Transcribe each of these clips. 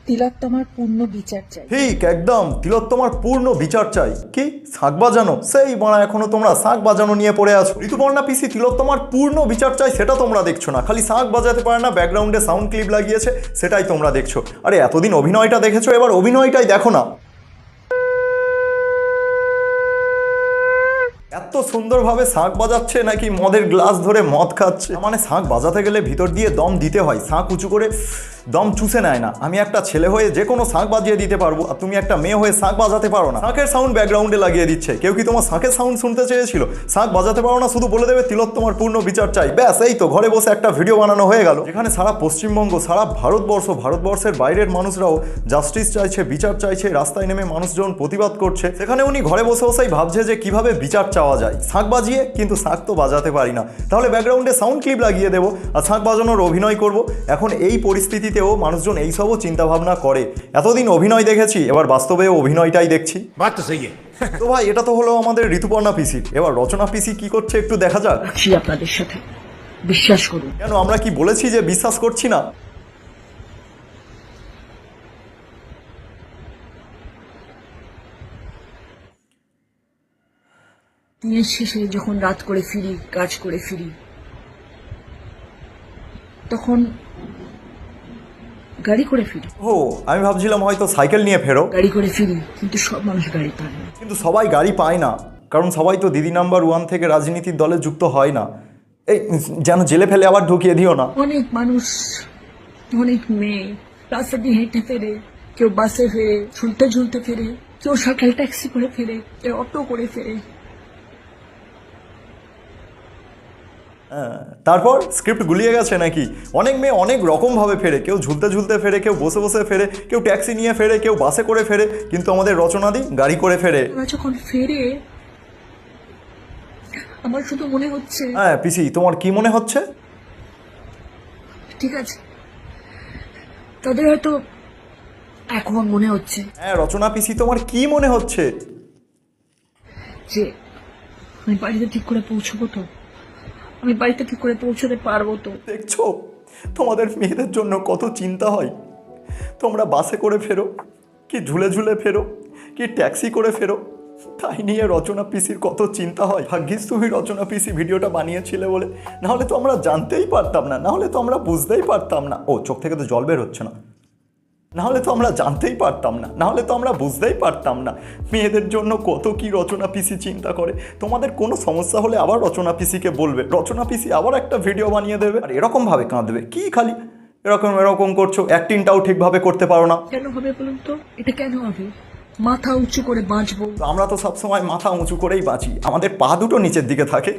তিলোত্তমার পূর্ণ বিচার চাই। ঠিক একদম, তিলোত্তমার পূর্ণ বিচার চাই। কি শাঁখ বাজানো? সেই বড়া এখনো তোমরা শাঁখ বাজানো নিয়ে পড়ে আছো। ঋতুপর্ণা পিসি তিলোত্তমার পূর্ণ বিচার চাই সেটা তোমরা দেখছো না, খালি শাঁখ বাজাতে পারে না, ব্যাকগ্রাউন্ডে সাউন্ড ক্লিপ লাগিয়েছে সেটাই তোমরা দেখছো। আরে এতদিন অভিনয়টা দেখেছো, এবার অভিনয়টাই দেখো না। এত সুন্দরভাবে শাঁখ বাজাচ্ছে নাকি মদের গ্লাস ধরে মদ খাচ্ছে। মানে শাঁখ বাজাতে গেলে ভিতর দিয়ে দম দিতে হয়, শাঁখ উঁচু করে দম চুষে নেয় না। আমি একটা ছেলে হয়ে যে কোনো শাঁখ বাজিয়ে দিতে পারবো, আর তুমি একটা মেয়ে হয়ে শাঁখ বাজাতে পারো না। শাঁখের সাউন্ড ব্যাকগ্রাউন্ডে লাগিয়ে দিচ্ছে। কেউ কি তোমার শাঁখের সাউন্ড শুনতে চেয়েছিল? শাঁখ বাজাতে পারো না, শুধু বলে দেবে তিলোত্তমার পূর্ণ বিচার চাই, ব্যাস এই তো ঘরে বসে একটা ভিডিও বানানো হয়ে গেল। যেখানে সারা পশ্চিমবঙ্গ, সারা ভারতবর্ষের বাইরের মানুষরাও জাস্টিস চাইছে, বিচার চাইছে, রাস্তায় নেমে মানুষজন প্রতিবাদ করছে, সেখানে উনি ঘরে বসে বসেই ভাবছে যে কিভাবে বিচার চাওয়া যায় শাঁখ বাজিয়ে। কিন্তু শাঁখ তো বাজাতে পারি না, তাহলে ব্যাকগ্রাউন্ডে সাউন্ড ক্লিপ লাগিয়ে দেবো আর শাঁখ বাজানোর অভিনয় করব। এখন এই পরিস্থিতিতেও মানুষজন এইসবও চিন্তা ভাবনা করে। এতদিন অভিনয় দেখেছি, এবার বাস্তবে অভিনয়টাই দেখছি। তো ভাই এটা তো হলো আমাদের ঋতুপর্ণা পিসি, এবার রচনা পিসি কি করছে একটু দেখা যাক। আপনাদের সাথে বিশ্বাস করুন। কেন, আমরা কি বলেছি যে বিশ্বাস করছি না? দিনের শেষে যখন রাত করে ফিরি, কাজ করে ফিরি, তখন গাড়ি করে ফিরি। ও আমি ভাবছিলাম হয়তো সাইকেল নিয়ে ফেরো। গাড়ি করে ফিরি, কিন্তু সব মানুষ গাড়ি পায় না। কিন্তু সবাই গাড়ি পায় না, কারণ সবাই তো দিদি নাম্বার 1 থেকে রাজনীতির দলে যুক্ত হয় না। এই যেন জেলে ফেলে আবার ঢুকিয়ে দিও না। অনেক মানুষ, অনেক মেয়ে রাস্তা দিয়ে হেঁটে ফেরে, কেউ বাসে ফেরে, ঝুলতে ঝুলতে ফেরে, কেউ সকাল ট্যাক্সি করে ফেরে, কেউ অটো করে ফেরে। তারপর স্ক্রিপ্ট গুলিয়ে গেছে নাকি? অনেক মেয়ে অনেক রকমভাবে ফেরে, কেউ ঝুলতে ঝুলতে ফেরে, কেউ বসে বসে ফেরে, কেউ ট্যাক্সি নিয়ে ফেরে, কেউ বাসে করে ফেরে, কিন্তু আমাদের রচনাদি গাড়ি করে ফেরে। ওরা যখন ফেরে আমার শুধু মনে হচ্ছে, হ্যাঁ পিসি তোমার কি মনে হচ্ছে? ঠিক আছে, তাদের হয়তো এখন মনে হচ্ছে হ্যাঁ রচনা পিসি তোমার কি মনে হচ্ছে? যে আমি বাড়িতে ঠিক করে পৌঁছবো তো, আমি বাড়িতে ঠিক করে পৌঁছতে পারবো তো। দেখছো তোমাদের মেয়েদের জন্য কত চিন্তা হয়। তোমরা বাসে করে ফেরো, কি ঝুলে ঝুলে ফেরো, কি ট্যাক্সি করে ফেরো, তাই নিয়ে রচনা পিসির কত চিন্তা হয়। ভাগ্যিস তুমি রচনা পিসি ভিডিওটা বানিয়েছিলে বলে, নাহলে তো আমরা জানতেই পারতাম না, নাহলে তো আমরা বুঝতেই পারতাম না। ও চোখ থেকে তো জল বের হচ্ছে না। নাহলে তো আমরা জানতেই পারতাম না, নাহলে তো আমরা বুঝতেই পারতাম না মেয়েদের জন্য কত কি রচনা পিসি চিন্তা করে। তোমাদের কোনো সমস্যা হলে আবার রচনা পিসিকে বলবে, রচনা পিসি আবার একটা ভিডিও বানিয়ে দেবে। আর এরকমভাবে কাঁদবে, কি খালি এরকম করছো, অ্যাক্টিংটাও ঠিকভাবে করতে পারো না। কেন হবে বলুন তো? এটা কেন হবে? মাথা উঁচু করে বাঁচবো। আমরা তো সবসময় মাথা উঁচু করেই বাঁচি, আমাদের পা দুটো নিচের দিকে থাকে।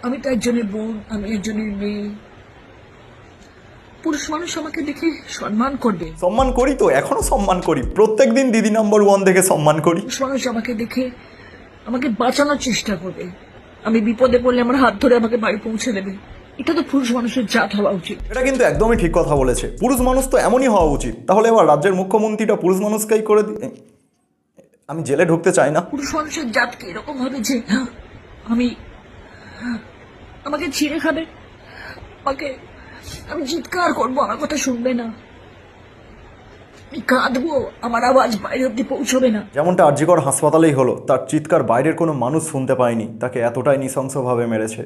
আমি তো একজনের বোন, আমি একজনের মেয়ে। পুরুষ মানুষ আমাকে দেখে সম্মান করবে। সম্মান করি তো, এখনো সম্মান করি, প্রত্যেকদিন দিদি নাম্বার 1 দেখে সম্মান করি। পুরুষ মানুষ আমাকে দেখে আমাকে বাঁচানোর চেষ্টা করবে। আমি বিপদে পড়লে আমার হাত ধরে আমাকে বাড়ি পৌঁছে দেবে। এটা তো পুরুষ মানুষের জাত হওয়া উচিত। এটা কিন্তু একদমই ঠিক কথা বলেছে, পুরুষ মানুষ তো এমনই হওয়া উচিত। তাহলে এবার রাজ্যের মুখ্যমন্ত্রীটা পুরুষ মানুষকেই করে আমি জেলে ঢুকতে চাই না। পুরুষ মানুষের জাতকে এরকম হবে যে আমাকে ছিঁড়ে খাবে, আমি চিৎকার করবো, আমার কথা শুনবে না, আমি কাঁদবো, আমার আওয়াজ বাইরে অব্দি পৌঁছবে না। যেমনটা আরজিকর হাসপাতালেই হলো, তার চিৎকার বাইরের কোনো মানুষ শুনতে পায়নি, তাকে এতটাই নৃশংসভাবে মেরেছে।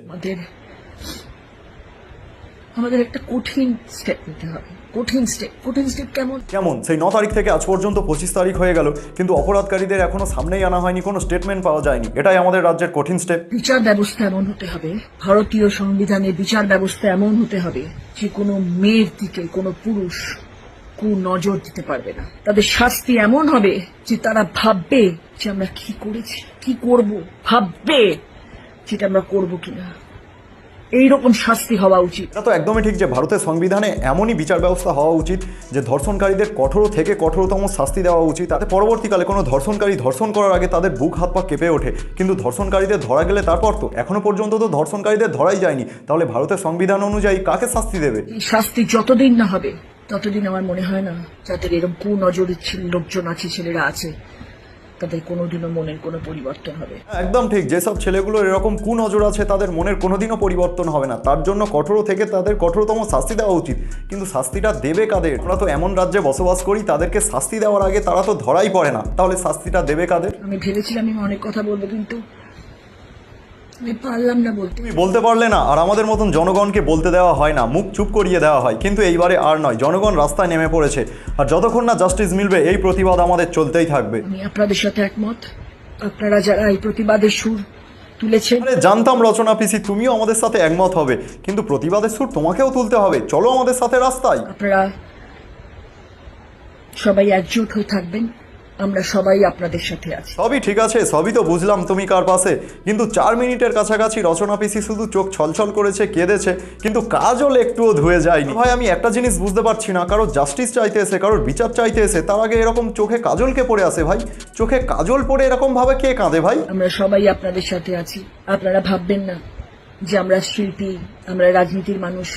আমাদের একটা কঠিন স্টেপ নিতে হবে। কঠিন স্টেপ কেমন? সেই 9 তারিখ থেকে আজ পর্যন্ত 25 তারিখ হয়ে গেল, কিন্তু অপরাধকারীদের এখনো সামনেই আনা হয়নি, কোনো স্টেটমেন্ট পাওয়া যায়নি। এটাই আমাদের রাজ্যের কঠিন স্টেপ। বিচার ব্যবস্থা এমন হতে হবে, ভারতীয় সংবিধানে বিচার ব্যবস্থা এমন হতে হবে যে কোনো মেয়ের দিকে কোনো পুরুষ নজর দিতে পারবে না। তাদের শাস্তি এমন হবে যে তারা ভাববে যে আমরা কি করেছি, কি করব, ভাববে যেটা আমরা করবো কিনা। এইরকম শাস্তি হওয়া উচিত। এটা তো একদমই ঠিক যে ভারতের সংবিধানে এমনই বিচার ব্যবস্থা হওয়া উচিত যে ধর্ষণকারীদের কঠোর থেকে কঠোরতম শাস্তি দেওয়া উচিত, তাতে পরবর্তীকালে কোনো ধর্ষণকারী ধর্ষণ করার আগে তাদের বুক হাত পা কেঁপে ওঠে। কিন্তু ধর্ষণকারীদের ধরা গেলে তারপর তো এখনো পর্যন্ত তো ধর্ষণকারীদের ধরাই যায়নি, তাহলে ভারতের সংবিধান অনুযায়ী কাকে শাস্তি দেবে? এই শাস্তি যতদিন না হবে ততদিন আমার মনে হয় না যাদের এরকম কুনজরের লোকজন আছে, ছেলেরা আছে, তাদের কোনোদিনও মনের কোনো পরিবর্তন হবে। একদম ঠিক, যেসব ছেলেগুলোর এরকম কুনজর আছে তাদের মনের কোনোদিনও পরিবর্তন হবে না, তার জন্য কঠোর থেকে তাদের কঠোরতম শাস্তি দেওয়া উচিত। কিন্তু শাস্তিটা দেবে কাদের? আমরা তো এমন রাজ্যে বসবাস করি তাদেরকে শাস্তি দেওয়ার আগে তারা তো ধরাই পড়ে না, তাহলে শাস্তিটা দেবে কাদের? আমি ভেবেছিলাম আমি অনেক কথা বলবো, কিন্তু আমি পারলাম না বলতে। তুমি বলতে পারলে না, আর আমাদের মতন জনগণকে বলতে দেওয়া হয় না, মুখ চুপ করিয়ে দেওয়া হয়। কিন্তু এইবারে আর নয়, জনগণ রাস্তায় নেমে পড়েছে, আর যতক্ষণ না জাস্টিস মিলবে এই প্রতিবাদ আমাদের চলতেই থাকবে। আমি আপনাদের সাথে একমত। আপনারা যারা এই প্রতিবাদের সুর তুলেছেন, আরে জানতাম রচনা পিসি তুমিও আমাদের সাথে একমত হবে, কিন্তু প্রতিবাদের সুর তোমাকেও তুলতে হবে। চলো আমাদের সাথে রাস্তায়। আপনারা সবাই একজোট হয়ে থাকবেন, আমরা সবাই আপনাদের সাথে আছি। সবই ঠিক আছে, সবই তো বুঝলাম তুমি কার পাশে, কিন্তু 4 মিনিটের কাছাকাছি রচনা পিসি শুধু চোখ ছলছল করেছে, কেঁদেছে, কিন্তু কাজল একটুও ধুয়ে যায়নি। ভাই আমি একটা জিনিস বুঝতে পারছি না, কারোর জাস্টিস চাইতে এসে, কারোর বিচার চাইতে এসে তার আগে এরকম চোখে কাজলকে পড়ে আসে ভাই। চোখে কাজল পড়ে এরকম ভাবে কে কাঁদে ভাই? আমরা সবাই আপনাদের সাথে আছি। আপনারা ভাববেন না যে আমরা শিল্পী, আমরা রাজনীতির মানুষ,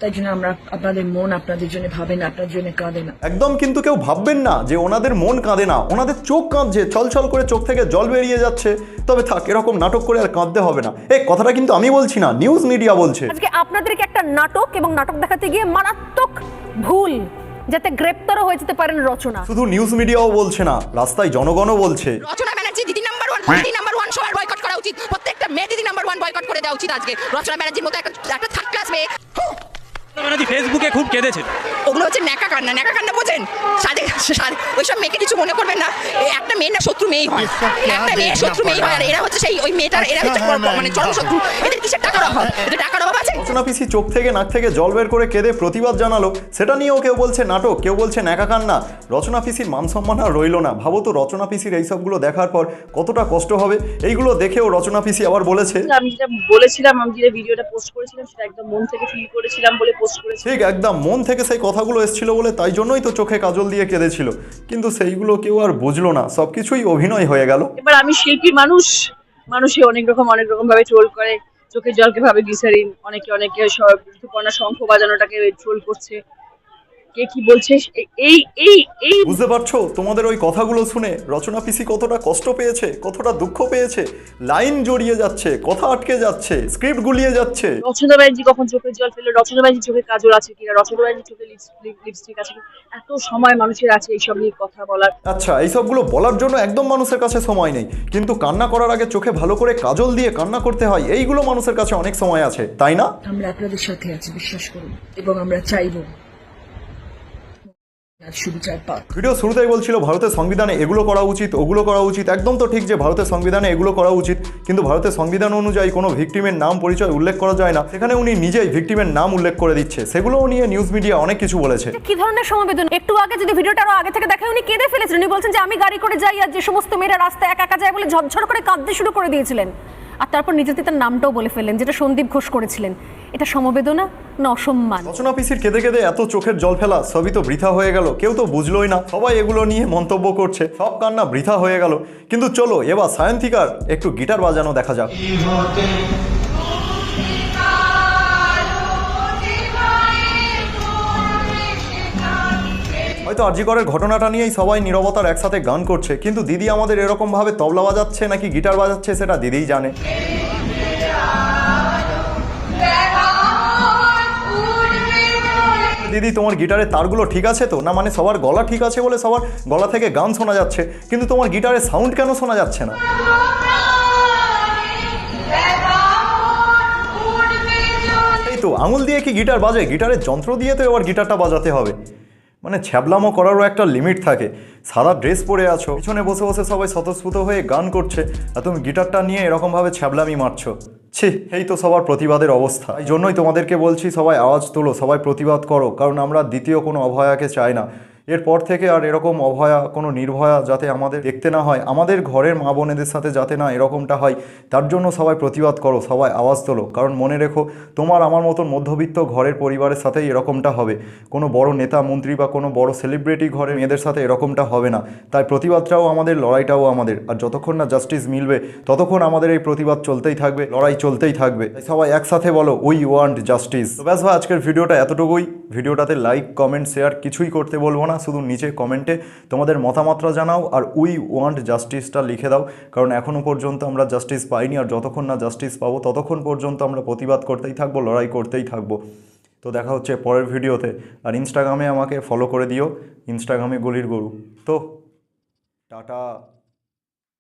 তাই জন্য আমরা আপনাদের মন আপনাদের জন্য ভাবে না, আপনার জন্য কাঁদে না। একদম, কিন্তু কেউ ভাববেন না যে ওনাদের মন কাঁদে না, ওনাদের চোখ কাঁদছে, ছলছল করে চোখ থেকে জল বেরিয়ে যাচ্ছে। তবে থাক, এরকম নাটক করে আর কাঁদতে হবে না। এই কথাটা কিন্তু আমি বলছি না, নিউজ মিডিয়া বলছে। আজকে আপনাদেরকে একটা নাটক এবং নাটক দেখাতে গিয়ে মারাত্মক ভুল, যাতে গ্রেপ্তারও হয়ে যেতে পারেন রচনা। শুধু নিউজ মিডিয়াও বলছে না, রাস্তায় জনগণও বলছে। রচনা ব্যানার্জি দিদি নাম্বার 1, দিদি নাম্বার 1 সবার বয়কট করা উচিত। প্রত্যেকটা মেয়ে দিদি নাম্বার 1 বয়কট করে দেওয়া উচিত আজকে। রচনা ব্যানার্জির মতো একটা থার্ড ক্লাস মেয়ে। ব্যানার্জি ফেসবুকে খুব কেঁদেছে। ওগুলো হচ্ছে ন্যাকা কান্না বোঝেন? ওইসব মেয়েকে কিছু মনে করবেন না। একটা মেয়ে না শত্রু মেয়েই হয়, একটা মেয়ে শত্রু মেয়েই হয়। আর এরা হচ্ছে সেই ওই মেয়েটার, এরা হচ্ছে মানে চরম শত্রু। এদের কিসের টাকার অভাব? এদের টাকার অভাব আছে? রচনা পিসি চোখ থেকে নাক থেকে জল বের করে কেঁদে প্রতিবাদ জানালো, সেটা নিয়েও কেউ বলছে নাটক, কেউ বলছে ন্যাকা কান্না। রচনা পিসির মান সম্মান আর রইল না। ভাবো তো রচনা পিসির এইসবগুলো দেখার পর কতটা কষ্ট হবে। এইগুলো দেখেও রচনা পিসি আবার বলেছে, আমি যেটা বলেছিলাম, আমি যে ভিডিওটা পোস্ট করেছিলাম সেটা একদম মন থেকে ফিল করেছিলাম বলে পোস্ট করেছি। ঠিক একদম মন থেকে সেই কথাগুলো এসেছিল বলে, তাই জন্যই তো চোখে কাজল দিয়ে কেঁদেছিল। কিন্তু সেইগুলো কেউ আর বুঝলো না, সবকিছুই অভিনয় হয়ে গেল। এবার আমি শিল্পী মানুষে অনেক রকম ভাবে ট্রোল করে, চোখের জলকে ভাবে গ্লিসারিন, অনেকে ঋতুপর্ণা শঙ্খ বাজানোটাকে ট্রোল করছে। কে কি বলছে এই এই এই বুঝতে পারছো তোমাদের ওই কথাগুলো শুনে রচনা পিসি কতটা কষ্ট পেয়েছে, কতটা দুঃখ পেয়েছে। লাইন জড়িয়ে যাচ্ছে, কথা আটকে যাচ্ছে, স্ক্রিপ্ট গুলিয়ে যাচ্ছে। রচনা ব্যানার্জি কখন চোখের জল ফেলে, রচনা ব্যানার্জি চোখে কাজল আছে কিনা, রচনা ব্যানার্জি চোখে লিপস্টিক আছে কিনা, এত সময় মানুষের আছে এইসব নিয়ে কথা বলার। আচ্ছা, এইসবগুলো বলার জন্য একদম মানুষের কাছে সময় নেই, কিন্তু কান্না করার আগে চোখে ভালো করে কাজল দিয়ে কান্না করতে হয়, এইগুলো মানুষের কাছে অনেক সময় আছে, তাই না? আমরা আপনাদের সাথে আছি, বিশ্বাস করুন, এবং আমরা চাইবো সুবিচার পাক। ভিডিও শুরুতেই বলছিল ভারতের সংবিধানে এগুলো করা উচিত, ওগুলো করা উচিত। একদম তো ঠিক যে ভারতের সংবিধানে এগুলো করা উচিত, কিন্তু ভারতের সংবিধান অনুযায়ী কোনো ভিকটিমের নাম পরিচয় উল্লেখ করা যায় না। সেখানে উনি নিজেই ভিকটিমের নাম উল্লেখ করে দিচ্ছে, সেগুলোও নিয়ে নিউজ মিডিয়া অনেক কিছু বলেছে। কি ধরনের সমবেদনা! একটু আগে যদি ভিডিওটা আরো আগে থেকে দেখায়, উনি কেঁদে ফেলেছিলেন। উনি বলছেন যে আমি গাড়ি করে যাই আর যে সমস্ত মেয়েরা রাস্তায় একা একা যায় বলে ঝরঝর করে কাঁদতে শুরু করে দিয়েছিলেন। আর তারপর নিজেতে তার নামটাও বলে ফেললেন, যেটা সন্দীপ ঘোষ করেছিলেন। এটা সমবেদনা না অসম্মান? রচনা পিসির কেঁদে কেঁদে এত চোখের জল ফেলা সবই তো বৃথা হয়ে গেল, কেউ তো বুঝলোই না। সবাই এগুলো নিয়ে মন্তব্য করছে, সব কান্না বৃথা হয়ে গেল। কিন্তু চলো এবার সায়ন্তিকার একটু গিটার বাজানো দেখা যাক। হয়তো আরজি করের ঘটনাটা নিয়েই সবাই নীরবতার একসাথে গান করছে, কিন্তু দিদি আমাদের এরকম ভাবে তবলা বাজাচ্ছে নাকি গিটার বাজাচ্ছে সেটা দিদিই জানে। দিদি তোমার গিটারের তারগুলো ঠিক আছে তো? না মানে সবার গলা ঠিক আছে বলে সবার গলা থেকে গান শোনা যাচ্ছে, কিন্তু তোমার গিটারের সাউন্ড কেন শোনা যাচ্ছে না? এই তো আঙুল দিয়ে কি গিটার বাজে? গিটারের যন্ত্র দিয়ে তো এবার গিটারটা বাজাতে হবে। মানে ছ্যাবলামো করারও একটা লিমিট থাকে। সাদা ড্রেস পরে আছো, পিছনে বসে বসে সবাই স্বতঃস্ফূর্ত হয়ে গান করছে, আর তুমি গিটারটা নিয়ে এরকমভাবে ছ্যাবলামি মারছো। ছি, এই তো সবার প্রতিবাদের অবস্থা। এই জন্যই তোমাদেরকে বলছি সবাই আওয়াজ তোলো, সবাই প্রতিবাদ করো, কারণ আমরা দ্বিতীয় কোনো অভয়াকে চাই না। এরপর থেকে আর এরকম অভয়া, কোনো নির্ভয়া যাতে আমাদের দেখতে না হয়, আমাদের ঘরের মা বোনেদের সাথে যাতে না এরকমটা হয়, তার জন্য সবাই প্রতিবাদ করো, সবাই আওয়াজ তোলো। কারণ মনে রেখো, তোমার আমার মতন মধ্যবিত্ত ঘরের পরিবারের সাথেই এরকমটা হবে, কোনো বড় নেতা মন্ত্রী বা কোনো বড় সেলিব্রিটি ঘরের মেয়েদের সাথে এরকমটা হবে না। তাই প্রতিবাদটাও আমাদের, লড়াইটাও আমাদের। আর যতক্ষণ না জাস্টিস মিলবে ততক্ষণ আমাদের এই প্রতিবাদ চলতেই থাকবে, লড়াই চলতেই থাকবে। তাই সবাই একসাথে বলো, উই ওয়ান্ট জাস্টিস। তো ব্যাস ভাই, আজকের ভিডিওটা এতটুকুই। ভিডিওটাতে লাইক, কমেন্ট, শেয়ার কিছুই করতে বলবো না। না, শুধু নিচে কমেন্টে তোমাদের মতামতটা জানাও আর উই ওয়ান্ট জাস্টিসটা লিখে দাও, কারণ এখনও পর্যন্ত আমরা জাস্টিস পাইনি, আর যতক্ষণ না জাস্টিস পাবো ততক্ষণ পর্যন্ত আমরা প্রতিবাদ করতেই থাকবো, লড়াই করতেই থাকবো। তো দেখা হচ্ছে পরের ভিডিওতে। আর ইনস্টাগ্রামে আমাকে ফলো করে দিও, ইনস্টাগ্রামে গলির গরু। তো টাটা।